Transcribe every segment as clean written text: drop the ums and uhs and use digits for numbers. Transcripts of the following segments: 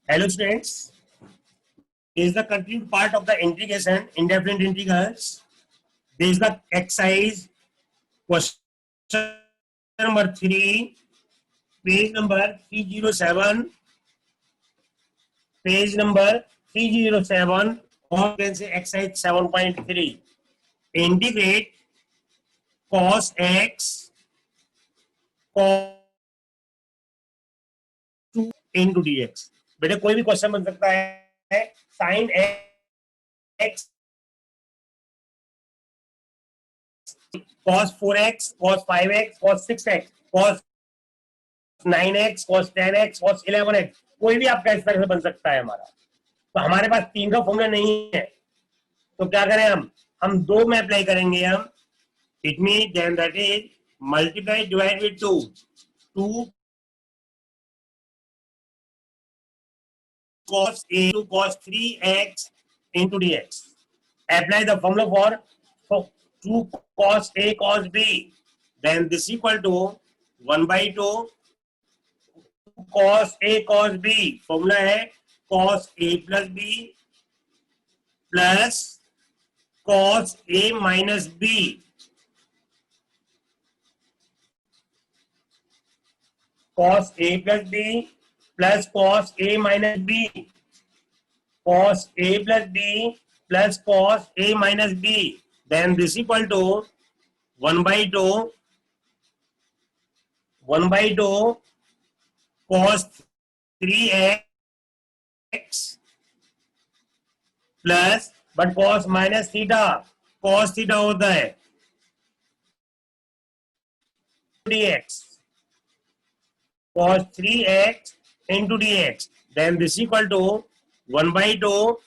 Hello students, this is the continued part of the integration, indefinite integrals. This is the exercise question number 3, page number 307, or you can say exercise 7.3. Integrate cos x cos 2 into dx. बेटे कोई भी question बन सकता है sin x cos 4x cos 5x cos 6x cos 9x cos 10x cos 11x, कोई भी आपका इस तरह से बन सकता है हमारा। तो हमारे पास 3 का फॉर्मूला नहीं है, तो क्या करें हम 2 में अप्लाई करेंगे हम। It mean then that is multiply divide with 2 cos a to cos 3x into dx. Apply the formula for 2 cos a cos b. Then this equal to 1 by 2 cos a cos b. Formula है cos a plus b plus cos a minus b. Cos a plus b plus cos a minus b. Cos a plus b plus cos a minus b. Then this equal to 1 by 2 cos 3x plus but cos minus theta, cos theta होता है dx, cos 3x into dx. Then this equal to 1 by 2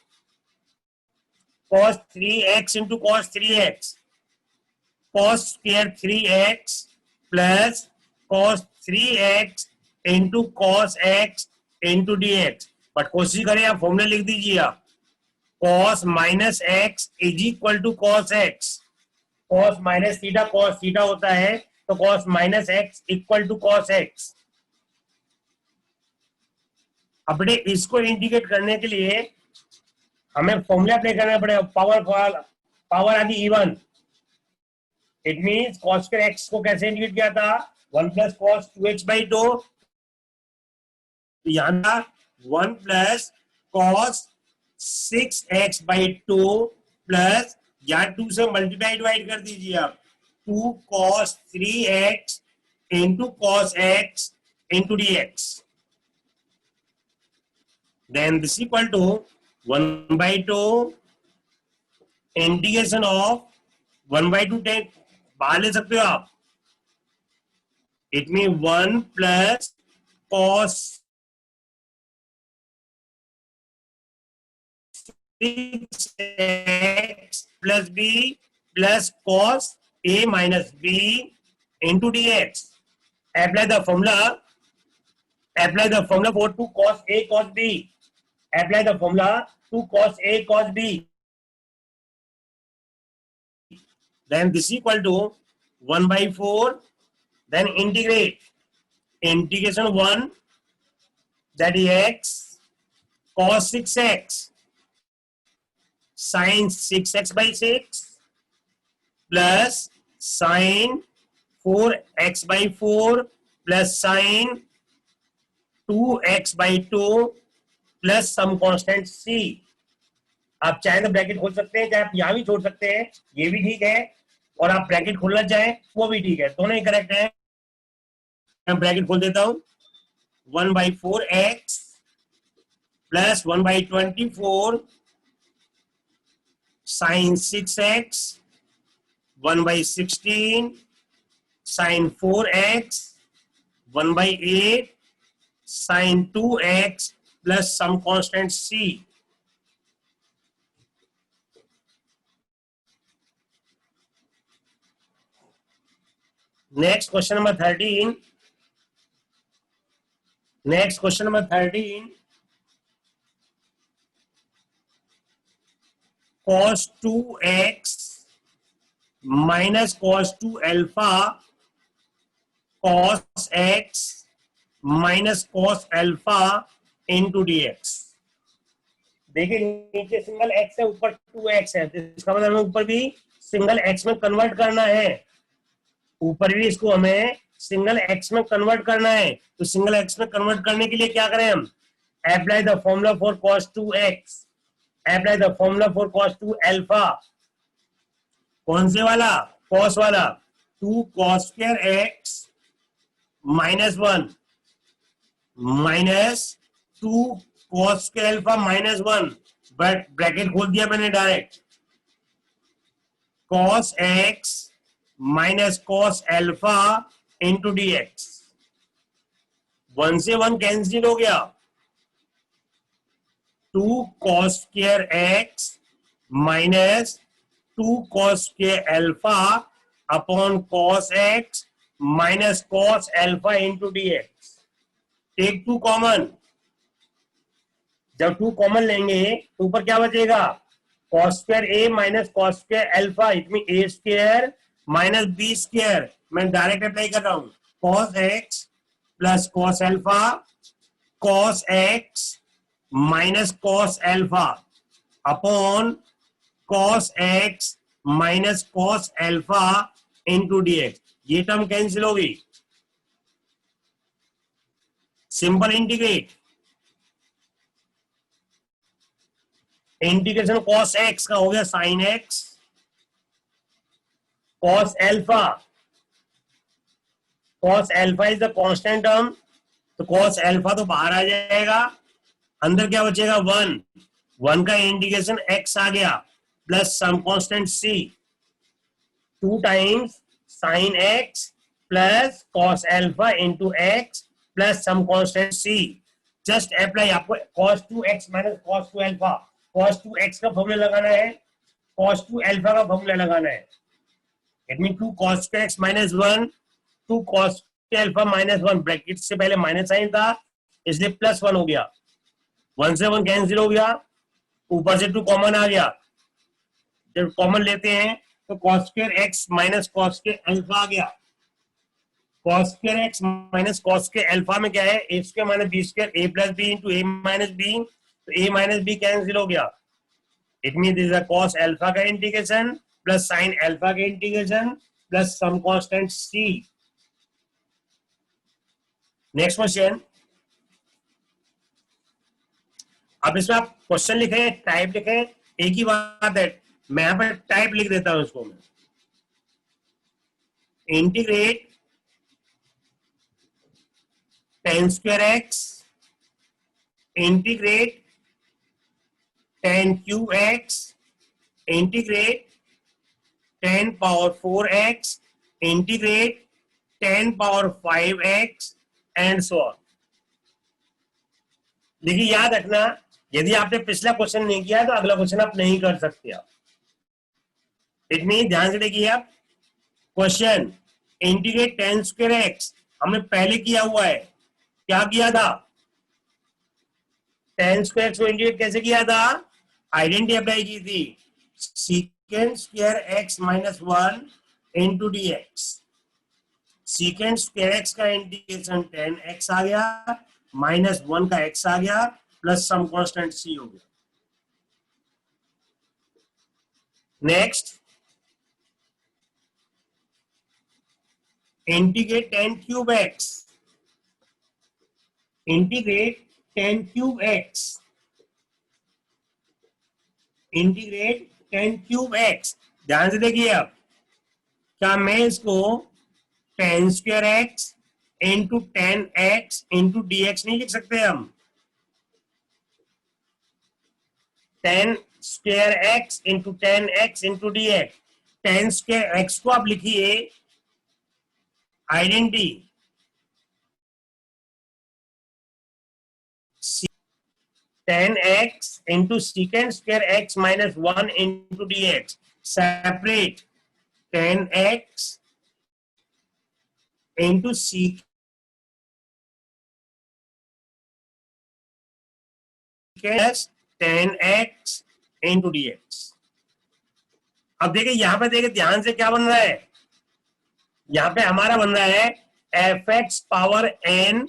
cos 3x into cos 3x, cos square 3x plus cos 3x into cos x into dx. But कोशिश करें आप formula लिख दीजिए आप, cos minus x is equal to cos x, cos minus theta cos theta होता है, तो cos minus x equal to cos x. अपने इसको इंडिकेट करने के लिए हमें फॉर्मूला अप्लाई करना पड़ेगा, पावर आदि even. It means cos square x को कैसे इंडिकेट किया था 1 plus cos 2x by 2, यहाँ था 1 plus cos 6x by 2 plus यहाँ 2 से मल्टीप्लाई डिवाइड कर दीजिए आप 2 cos 3x into cos x into dx. Then this equal to 1 by 2 integration of 1 by 2 take बाहर ले सकते हो आप. It mean 1 plus cos 6x plus b plus cos a minus b into dx. Apply the formula for 2 cos a cos b. Apply the formula to cos a cos b. Then this equal to 1 by 4. Then integrate. Integration 1, that is x cos 6x sin 6x by 6 plus sin 4x by 4 plus sin 2x by 2 plus some constant c. आप चाहे तो bracket खोल सकते हैं, चाहे आप यहां भी छोड़ सकते हैं, ये भी ठीक है, और आप ब्रैकेट खोलना चाहे वो भी ठीक है, दोनों ही करेक्ट है. मैं ब्रैकेट खोल देता हूं 1 by 4x plus 1 by 24 sin 6x 1 by 16 sin 4x 1 by 8 sin 2x plus some constant c. Next question number 13. Cos 2x minus cos 2 alpha cos x minus cos alpha into D x. देखिए नीचे single x है, ऊपर 2x है, तो इसका मतलब हमें ऊपर भी सिंगल एक्स में कन्वर्ट करना है, ऊपर भी इसको हमें सिंगल एक्स में कन्वर्ट करना है। तो सिंगल एक्स में कन्वर्ट करने के लिए क्या करें हम, apply the formula for cos 2x, apply the formula for cos 2 alpha. कौन से वाला, cos वाला, 2 cos square x -1 minus 2 cos square alpha -1, but bracket खोल दिया मैंने direct, cos x minus cos alpha into D x. 1 से 1 cancel हो गया, 2 cos square x minus 2 cos square alpha upon cos x minus cos alpha into D x. Take 2 common, जब 2 common लेंगे तो ऊपर क्या बचेगा, cos square a minus cos square alpha, it mean a square minus b square. मैं direct apply कर रहा हूं, cos x plus cos alpha, cos x minus cos alpha upon cos x minus cos alpha into D x. ये term cancel होगी, simple integrate, integration cos x का हो गया sin x, cos alpha is the constant term, तो cos alpha तो बाहर आ जाएगा, अंदर क्या बचेगा 1, 1 का इंटीग्रेशन x आ गया plus some constant c, 2 times sin x plus cos alpha into x plus some constant c। Just apply, आपको cos 2x minus cos 2 alpha, cos 2x का फॉर्मूला लगाना है, cos 2 अल्फा का फॉर्मूला लगाना है। It mean 2 cos x minus 1, 2 cos alpha minus 1, bracket से पहले minus sign था इसलिए प्लस 1 हो गया, 1 से 1 कैंसिल हो गया, ऊपर से 2 कॉमन आ गया, जब कॉमन लेते हैं तो cos square x minus cos square alpha आ गया, cos square x minus cos square alpha में क्या है, a square minus b square, a plus b into a minus b, तो a माइनस b कैंसिल हो गया, it mean this is cos alpha का integration plus sin alpha का integration plus some constant c। Next question, अब इसमें आप question लिखे, type लिखे, एक ही बात है, मैं यहां पर टाइप लिख देता हूं इसको, मैं integrate tan square x integrate tan cube x integrate tan power 4x integrate tan power 5x and so on. देखिए याद रखना, यदि आपने पिछला क्वेश्चन नहीं किया तो अगला क्वेश्चन आप नहीं कर सकते आप, इट मीन ध्यान से देखिए आप, question integrate tan square x हमने पहले किया हुआ है, क्या किया था, tan स्क्वायर x को इंटीग्रेट कैसे किया था, आइडेंटिटी अप्लाई की थी, secant square x minus 1 into D x, secant square x का इंटीग्रेशन tan x आ गया माइनस 1 का x आ गया प्लस सम कांस्टेंट c हो गया। Next integrate tan cube x, integrate tan cube x, integrate tan cube x, ध्यान से देखिए अब, क्या मैं इसको tan square x into tan x into D x नहीं लिख सकते हम, tan square x into tan x into D x, tan square x को आप लिखिए identity tan x into secant square x minus 1 into D x, separate tan x into सीकेंड tan x into D x. अब देखिए यहां पे, देखिए ध्यान से क्या बन रहा है, यहां पे हमारा बन रहा है f x power n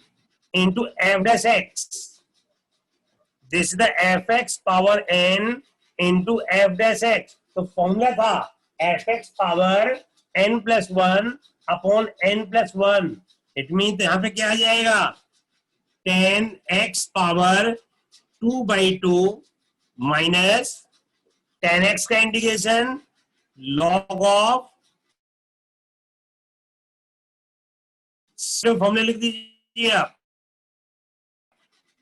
into f dash x, this is the f x power n into f dash x. तो फॉर्मूला था f x power n plus one upon n plus one. It mean यहां पे क्या आ जाएगा, 10x power 2/2 minus 10x का integration log of, formula लिख दीजिए आप,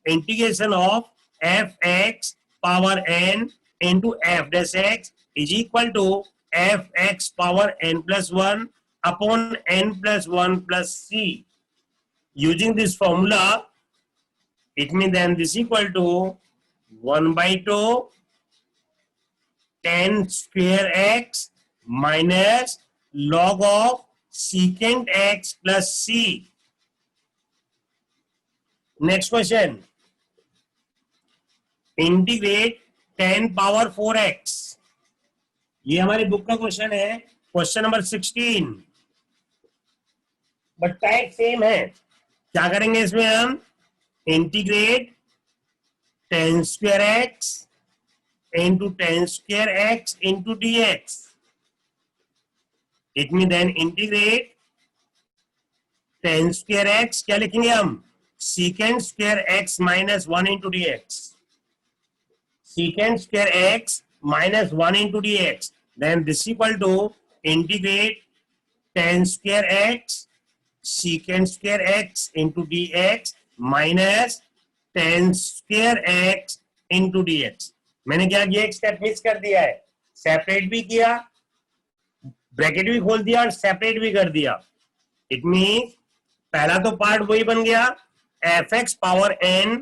integration of f x power n into f dash x is equal to f x power n plus one upon n plus one plus c. Using this formula it means then this equal to 1/2 10 square x minus log of secant x plus c. Next question, integrate 10 power 4x। ये हमारी book का question है, question number 16, but type same है। क्या करेंगे इसमें हम, integrate 10 square x into 10 square x into dx। It mean then integrate 10 square x, क्या लिखेंगे हम, secant square x minus 1 into dx, secant square x minus 1 into dx, then this equal to integrate 10 square x secant square x into dx minus 10 square x into dx। मैंने क्या किया, एक step miss कर दिया है, separate भी किया, bracket भी खोल दिया और सेपरेट भी कर दिया। इट मीन पहला तो पार्ट वही बन गया F x power n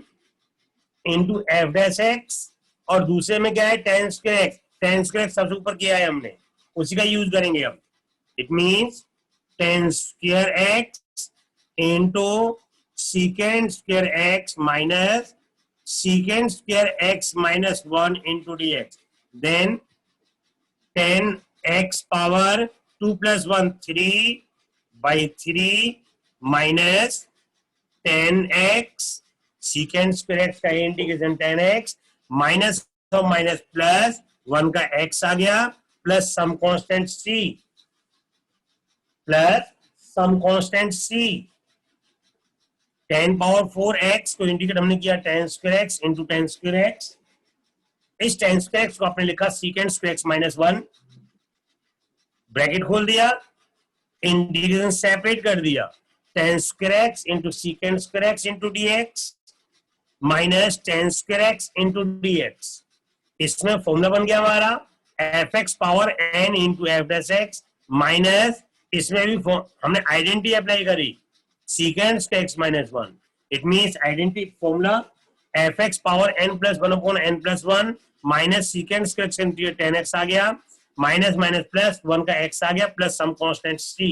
into f dash x, और दूसरे में क्या है 10 स्क्वायर x, 10 स्क्वायर x सबसे ऊपर किया है हमने, उसी का यूज करेंगे हम। It means 10 square x into secant square x minus secant square x minus 1 into dx, then 10x power 2 plus 1 3/3 minus 10x secant square x का integration 10x minus minus plus 1 का x आ गया plus some constant c, plus some constant c। 10 power 4x को integrate हमने किया 10 square x into 10 square x। इस 10 square x को आपने लिखा secant square x minus 1, bracket खोल दिया, इंटीग्रेशन सेपरेट कर दिया, 10 square x into secant square x into dx minus 10 square x into dx। इसमें फॉर्मूला बन गया हमारा F x power n into f dash x minus, इसमें भी हमने आइडेंटिटी अप्लाई करी secant square x minus 1। It means identity formula fx power n plus 1 upon n plus 1 minus secant square x into 10x आ गया, minus minus plus 1 का x आ गया plus some constant c।